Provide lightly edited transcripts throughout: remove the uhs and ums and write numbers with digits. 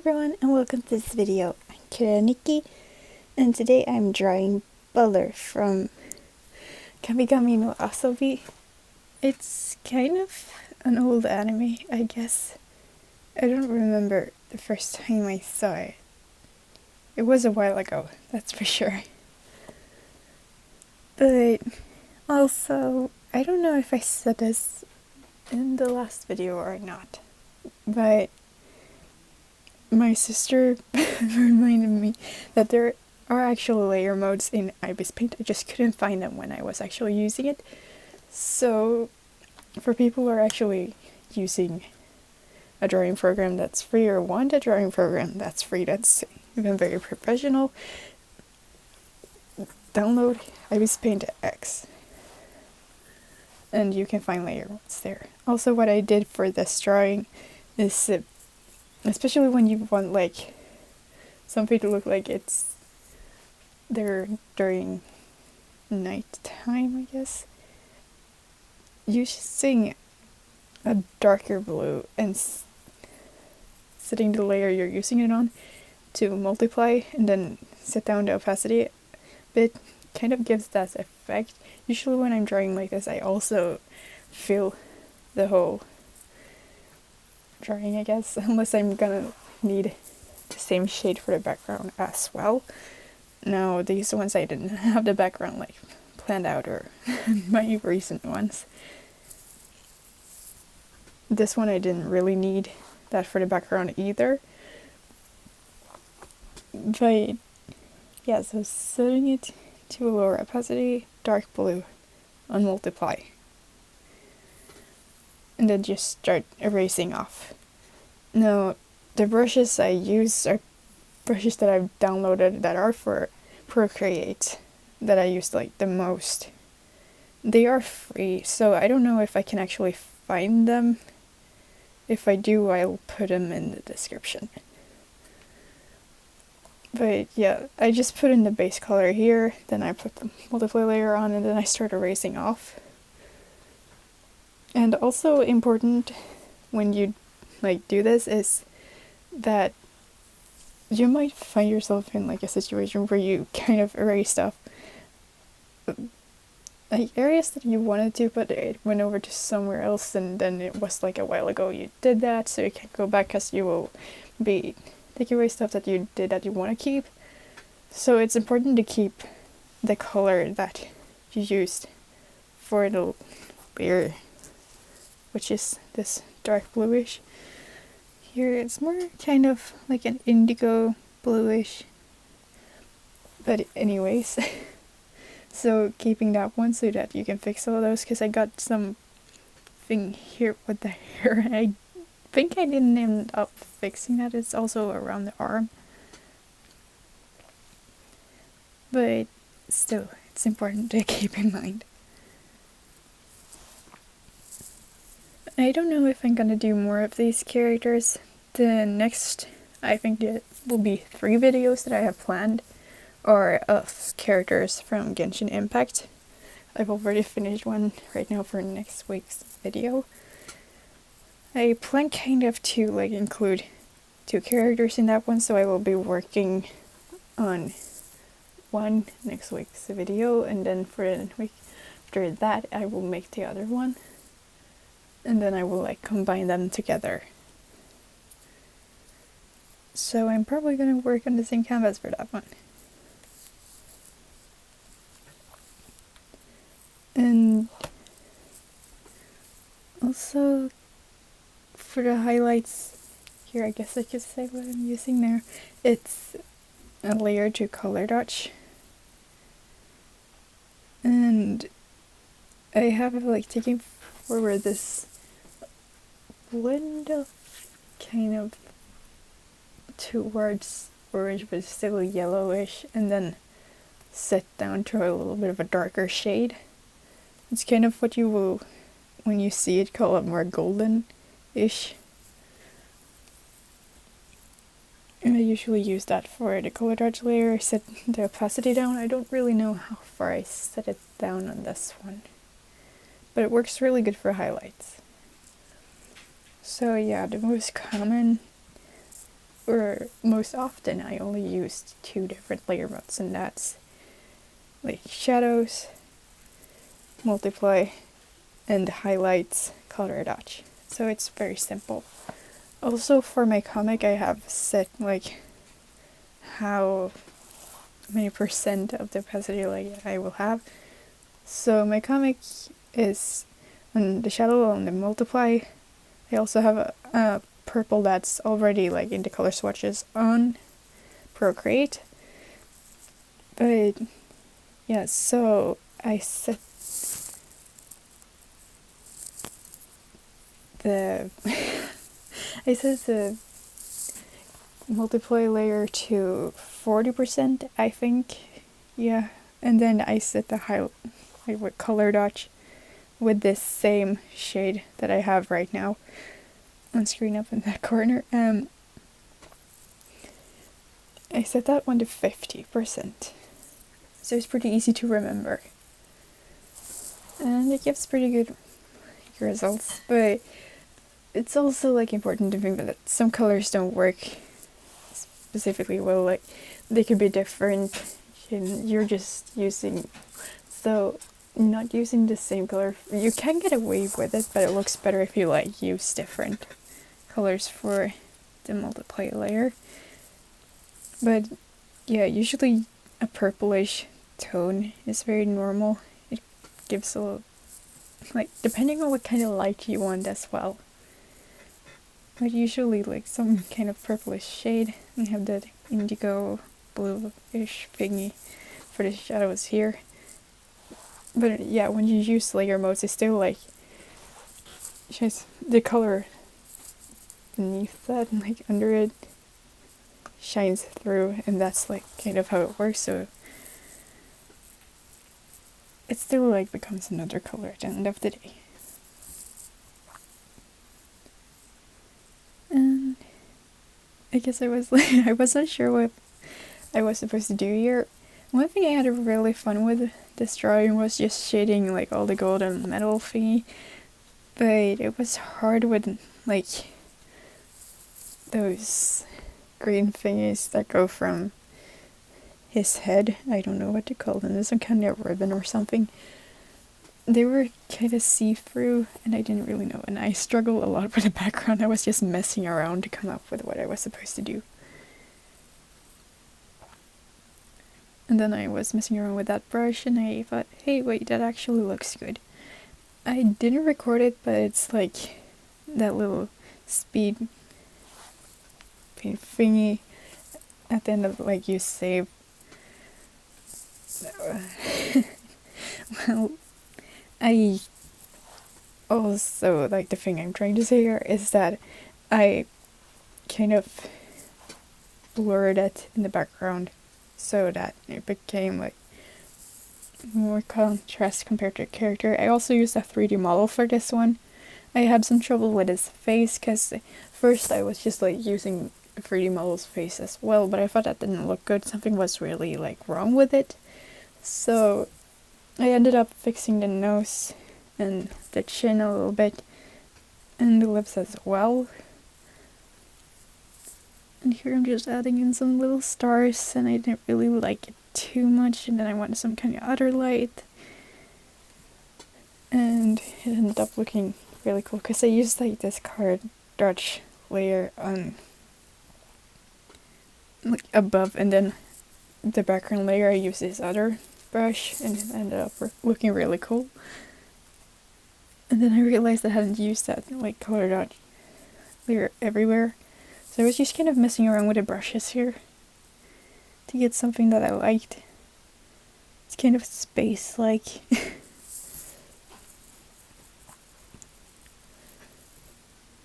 everyone, and welcome to this video. I'm Nikki, and today I'm drawing Buller from Kamigami no Asobi. It's kind of an old anime, I guess. I don't remember the first time I saw it. It was a while ago, that's for sure. But also, I don't know if I said this in the last video or not, but my sister reminded me that there are actual layer modes in Ibis Paint. I just couldn't find them when I was actually using it. So for people who are actually using a drawing program that's free or want a drawing program that's free, that's even very professional, download Ibis Paint X and you can find layer modes there. Also, what I did for this drawing is especially when you want like something to look like they're during night time, I guess, using a darker blue and setting the layer you're using it on to multiply and then set down the opacity a bit kind of gives that effect. Usually when I'm drawing like this, I also fill the whole drawing, I guess, unless I'm gonna need the same shade for the background as well. Now these ones I didn't have the background like planned out, or my recent ones. This one I didn't really need that for the background either. But yeah, so setting it to a lower opacity, dark blue on multiply. And then just start erasing off. Now, the brushes I use are brushes that I've downloaded that are for Procreate, that I use like the most. They are free, so I don't know if I can actually find them. If I do, I'll put them in the description. But yeah, I just put in the base color here, then I put the multiply layer on, and then I start erasing off. And also important when you like do this is that you might find yourself in like a situation where you kind of erase stuff, like areas that you wanted to, but it went over to somewhere else, and then it was like a while ago you did that, so you can't go back because you will be taking away stuff that you did that you want to keep. So it's important to keep the color that you used for the layer, which is this dark bluish. Here it's more kind of like an indigo bluish. But anyways, so keeping that one so that you can fix all those, because I got some thing here with the hair. I think I didn't end up fixing that. It's also around the arm. But still, it's important to keep in mind. I don't know if I'm gonna do more of these characters. The next, I think it will be 3 videos that I have planned are of characters from Genshin Impact. I've already finished one right now for next week's video. I plan kind of to like include 2 characters in that one, so I will be working on one next week's video, and then for the week after that I will make the other one. And then I will like combine them together. So I'm probably gonna work on the same canvas for that one. And also for the highlights here, I guess I could say what I'm using there. It's a layer to color dodge. And I have like taken forward this blend of kind of towards orange but still yellowish, and then set down to a little bit of a darker shade. It's kind of what you will, when you see it, call it more golden-ish. And I usually use that for the color dodge layer. Set the opacity down. I don't really know how far I set it down on this one, but it works really good for highlights. So yeah, the most common or most often I only used 2 different layer modes, and that's like shadows, multiply, and highlights, color dodge. So it's very simple. Also for my comic I have set like how many percent of the opacity layer I will have. So my comic is on the shadow, on the multiply. I also have a purple that's already like in the color swatches on Procreate. But yeah, so I set the I set the multiply layer to 40%, I think. Yeah, and then I set the highlight with color dodge with this same shade that I have right now on screen up in that corner. I set that one to 50%, so it's pretty easy to remember, and it gives pretty good results. But it's also like important to remember that some colors don't work specifically well. Like they could be different, and you're just using, so not using the same color. You can get away with it, but it looks better if you like use different colors for the multiply layer. But yeah, usually a purplish tone is very normal. It gives a little, like, depending on what kind of light you want as well. But usually like some kind of purplish shade. We have that indigo bluish thingy for the shadows here. But yeah, when you use layer modes, it's still like just the color beneath that and like under it shines through, and that's like kind of how it works. So it still like becomes another color at the end of the day. And I guess I was like, I wasn't sure what I was supposed to do here. One thing I had really fun with this drawing was just shading like all the gold and metal thingy, but it was hard with like those green thingies that go from his head. I don't know what to call them. There's some kind of ribbon or something. They were kind of see-through, and I didn't really know. And I struggled a lot with the background. I was just messing around to come up with what I was supposed to do. And then I was messing around with that brush, and I thought, hey, wait, that actually looks good. I didn't record it, but it's like that little speed paint thingy at the end of like you save. Well, I also, like, the thing I'm trying to say here is that I kind of blurred it in the background so that it became like more contrast compared to the character. I also used a 3D model for this one. I had some trouble with his face because first I was just like using a 3D model's face as well, but I thought that didn't look good. Something was really like wrong with it. So I ended up fixing the nose and the chin a little bit, and the lips as well. And here I'm just adding in some little stars, and I didn't really like it too much, and then I wanted some kind of other light. And it ended up looking really cool, because I used like this card dodge layer on like above, and then the background layer I used this other brush, and it ended up looking really cool. And then I realized I hadn't used that like color dodge layer everywhere, so I was just kind of messing around with the brushes here to get something that I liked. It's kind of space-like.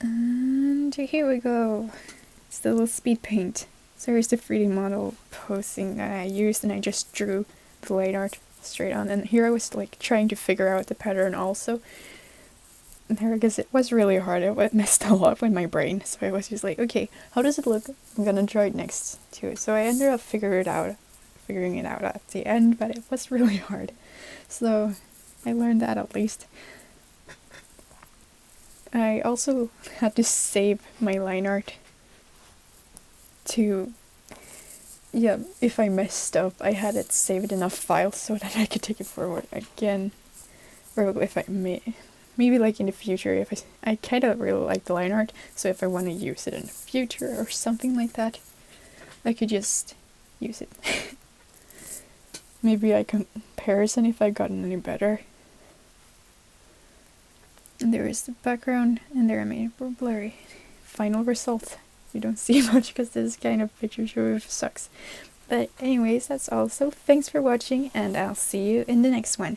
And here we go. It's the little speed paint. So here's the 3D model posing that I used, and I just drew the light art straight on. And here I was like trying to figure out the pattern also. And there, because it was really hard, it messed a lot with my brain. So I was just like, okay, how does it look? I'm gonna draw it next to it. So I ended up figuring it out at the end, but it was really hard. So I learned that at least. I also had to save my line art to, yeah, if I messed up, I had it saved enough files so that I could take it forward again. Or if I maybe like in the future, if I kind of really like the line art, so if I want to use it in the future or something like that, I could just use it. Maybe I comparison if I've gotten any better. And there is the background, and there I made it blurry. Final result. You don't see much because this kind of picture show sucks. But anyways, that's all. So thanks for watching, and I'll see you in the next one.